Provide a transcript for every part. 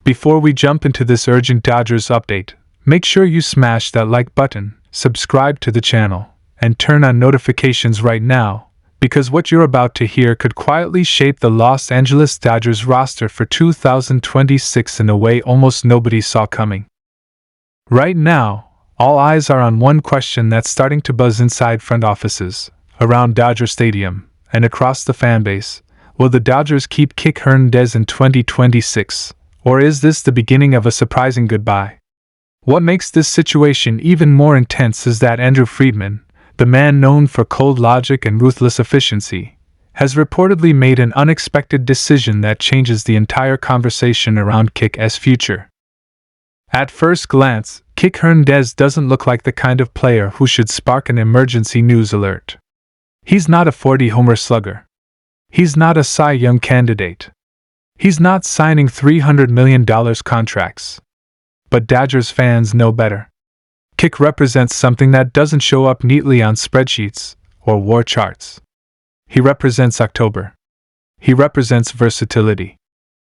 Before we jump into this urgent Dodgers update, make sure you smash that like button, subscribe to the channel, and turn on notifications right now, because what you're about to hear could quietly shape the Los Angeles Dodgers roster for 2026 in a way almost nobody saw coming. Right now, all eyes are on one question that's starting to buzz inside front offices, around Dodger Stadium, and across the fanbase. Will the Dodgers keep Kiké Hernández in 2026, or is this the beginning of a surprising goodbye? What makes this situation even more intense is that Andrew Friedman, the man known for cold logic and ruthless efficiency, has reportedly made an unexpected decision that changes the entire conversation around Kiké's future. At first glance, Kiké Hernández doesn't look like the kind of player who should spark an emergency news alert. He's not a 40-homer slugger. He's not a Cy Young candidate. He's not signing $300 million contracts. But Dodgers fans know better. Kiké represents something that doesn't show up neatly on spreadsheets or war charts. He represents October. He represents versatility.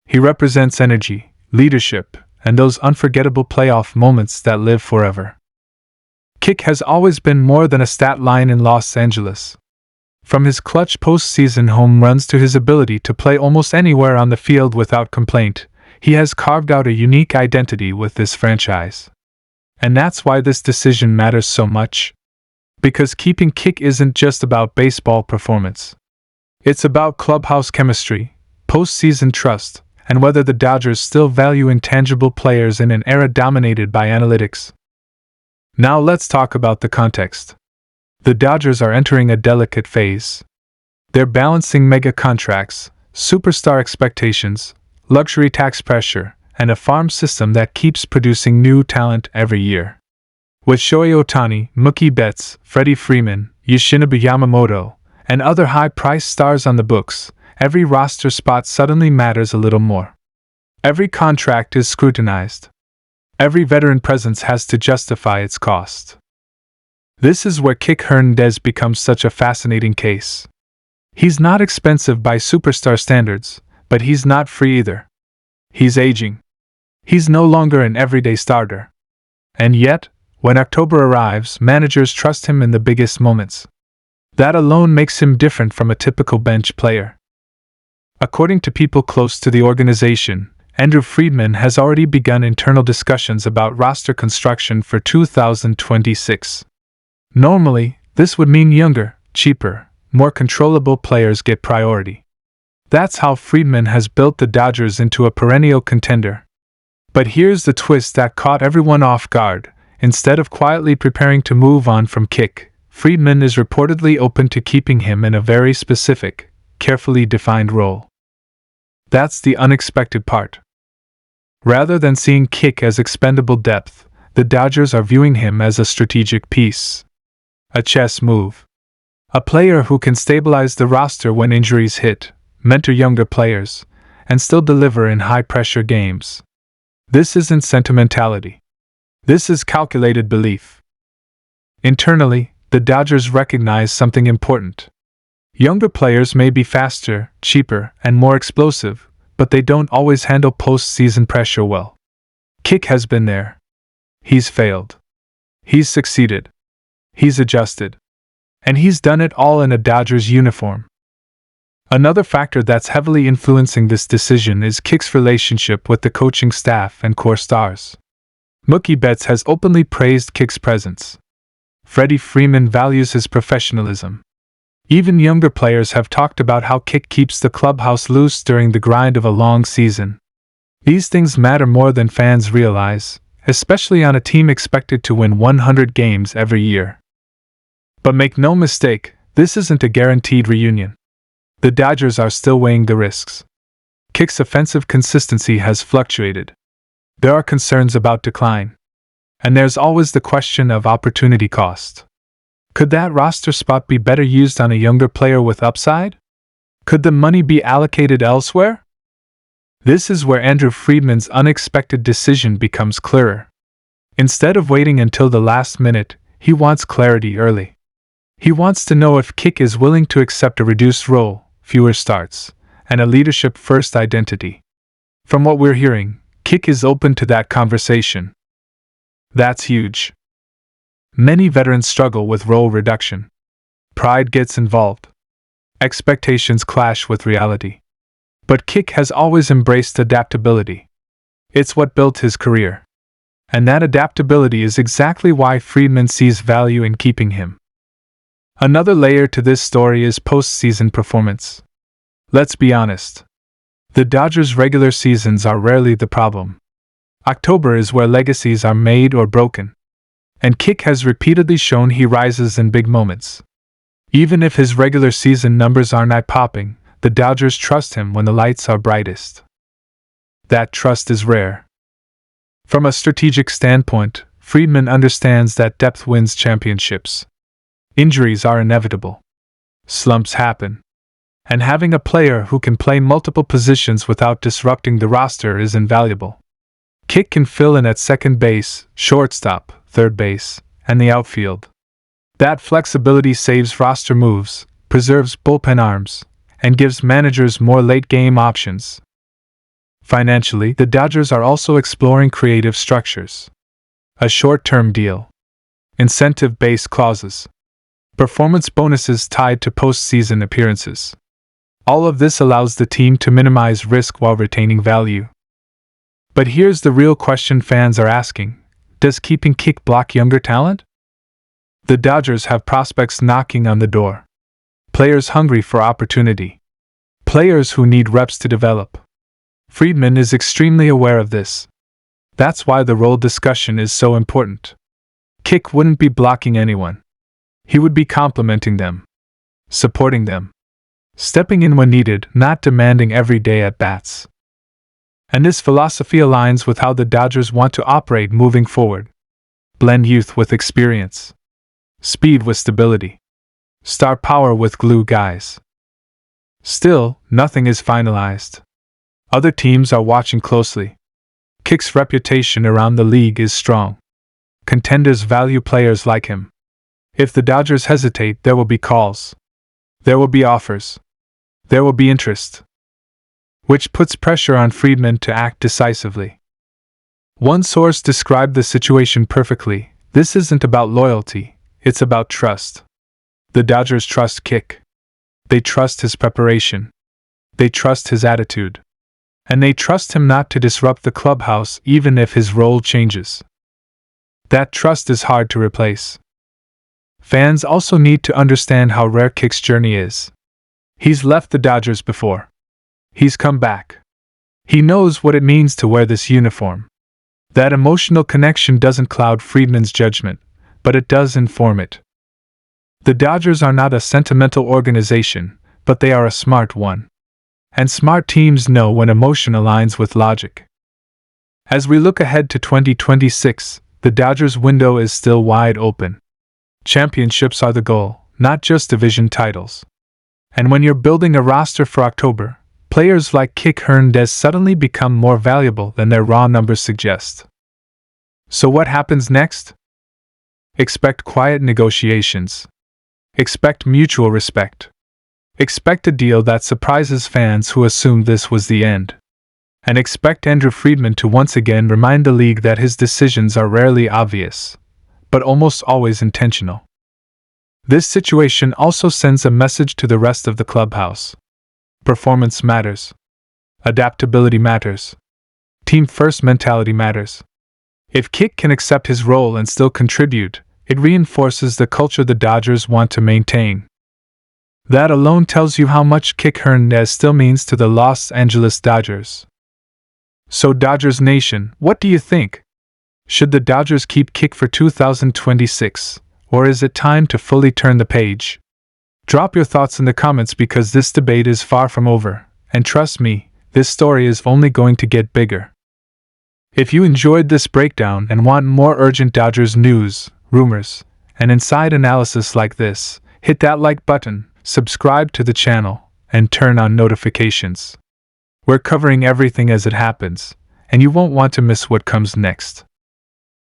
He represents energy, leadership, and those unforgettable playoff moments that live forever. Kiké has always been more than a stat line in Los Angeles. From his clutch postseason home runs to his ability to play almost anywhere on the field without complaint, he has carved out a unique identity with this franchise. And that's why this decision matters so much. Because keeping Kiké isn't just about baseball performance. It's about clubhouse chemistry, postseason trust, and whether the Dodgers still value intangible players in an era dominated by analytics. Now let's talk about the context. The Dodgers are entering a delicate phase. They're balancing mega contracts, superstar expectations, luxury tax pressure, and a farm system that keeps producing new talent every year. With Shohei Ohtani, Mookie Betts, Freddie Freeman, Yoshinobu Yamamoto, and other high-priced stars on the books, every roster spot suddenly matters a little more. Every contract is scrutinized. Every veteran presence has to justify its cost. This is where Kiké Hernández becomes such a fascinating case. He's not expensive by superstar standards, but he's not free either. He's aging. He's no longer an everyday starter. And yet, when October arrives, managers trust him in the biggest moments. That alone makes him different from a typical bench player. According to people close to the organization, Andrew Friedman has already begun internal discussions about roster construction for 2026. Normally, this would mean younger, cheaper, more controllable players get priority. That's how Friedman has built the Dodgers into a perennial contender. But here's the twist that caught everyone off guard. Instead of quietly preparing to move on from Kiké, Friedman is reportedly open to keeping him in a very specific, carefully defined role. That's the unexpected part. Rather than seeing Kiké as expendable depth, the Dodgers are viewing him as a strategic piece. A chess move. A player who can stabilize the roster when injuries hit, mentor younger players, and still deliver in high-pressure games. This isn't sentimentality. This is calculated belief. Internally, the Dodgers recognize something important. Younger players may be faster, cheaper, and more explosive, but they don't always handle postseason pressure well. Kiké has been there. He's failed. He's succeeded. He's adjusted. And he's done it all in a Dodgers uniform. Another factor that's heavily influencing this decision is Kiké's relationship with the coaching staff and core stars. Mookie Betts has openly praised Kiké's presence. Freddie Freeman values his professionalism. Even younger players have talked about how Kiké keeps the clubhouse loose during the grind of a long season. These things matter more than fans realize, especially on a team expected to win 100 games every year. But make no mistake, this isn't a guaranteed reunion. The Dodgers are still weighing the risks. Kiké's offensive consistency has fluctuated. There are concerns about decline. And there's always the question of opportunity cost. Could that roster spot be better used on a younger player with upside? Could the money be allocated elsewhere? This is where Andrew Friedman's unexpected decision becomes clearer. Instead of waiting until the last minute, he wants clarity early. He wants to know if Kiké is willing to accept a reduced role, fewer starts, and a leadership-first identity. From what we're hearing, Kiké is open to that conversation. That's huge. Many veterans struggle with role reduction. Pride gets involved. Expectations clash with reality. But Kiké has always embraced adaptability. It's what built his career. And that adaptability is exactly why Friedman sees value in keeping him. Another layer to this story is postseason performance. Let's be honest. The Dodgers' regular seasons are rarely the problem. October is where legacies are made or broken. And Kiké has repeatedly shown he rises in big moments. Even if his regular season numbers aren't eye-popping, the Dodgers trust him when the lights are brightest. That trust is rare. From a strategic standpoint, Friedman understands that depth wins championships. Injuries are inevitable. Slumps happen. And having a player who can play multiple positions without disrupting the roster is invaluable. Kiké can fill in at second base, shortstop, third base, and the outfield. That flexibility saves roster moves, preserves bullpen arms, and gives managers more late-game options. Financially, the Dodgers are also exploring creative structures. A short-term deal. Incentive-based clauses. Performance bonuses tied to postseason appearances. All of this allows the team to minimize risk while retaining value. But here's the real question fans are asking. Does keeping Kiké block younger talent? The Dodgers have prospects knocking on the door. Players hungry for opportunity. Players who need reps to develop. Friedman is extremely aware of this. That's why the role discussion is so important. Kiké wouldn't be blocking anyone. He would be complimenting them. Supporting them. Stepping in when needed, not demanding every day at-bats. And this philosophy aligns with how the Dodgers want to operate moving forward. Blend youth with experience. Speed with stability. Star power with glue guys. Still, nothing is finalized. Other teams are watching closely. Kiké's reputation around the league is strong. Contenders value players like him. If the Dodgers hesitate, there will be calls. There will be offers. There will be interest. Which puts pressure on Friedman to act decisively. One source described the situation perfectly. This isn't about loyalty, it's about trust. The Dodgers trust Kiké. They trust his preparation. They trust his attitude. And they trust him not to disrupt the clubhouse even if his role changes. That trust is hard to replace. Fans also need to understand how rare Kiké's journey is. He's left the Dodgers before. He's come back. He knows what it means to wear this uniform. That emotional connection doesn't cloud Friedman's judgment, but it does inform it. The Dodgers are not a sentimental organization, but they are a smart one. And smart teams know when emotion aligns with logic. As we look ahead to 2026, the Dodgers' window is still wide open. Championships are the goal, not just division titles. And when you're building a roster for October, players like Kiké Hernández suddenly become more valuable than their raw numbers suggest. So what happens next? Expect quiet negotiations. Expect mutual respect. Expect a deal that surprises fans who assumed this was the end. And expect Andrew Friedman to once again remind the league that his decisions are rarely obvious, but almost always intentional. This situation also sends a message to the rest of the clubhouse. Performance matters. Adaptability matters. Team-first mentality matters. If Kiké can accept his role and still contribute, it reinforces the culture the Dodgers want to maintain. That alone tells you how much Kiké Hernández still means to the Los Angeles Dodgers. So Dodgers Nation, what do you think? Should the Dodgers keep Kiké for 2026, or is it time to fully turn the page? Drop your thoughts in the comments because this debate is far from over, and trust me, this story is only going to get bigger. If you enjoyed this breakdown and want more urgent Dodgers news, rumors, and inside analysis like this, hit that like button, subscribe to the channel, and turn on notifications. We're covering everything as it happens, and you won't want to miss what comes next.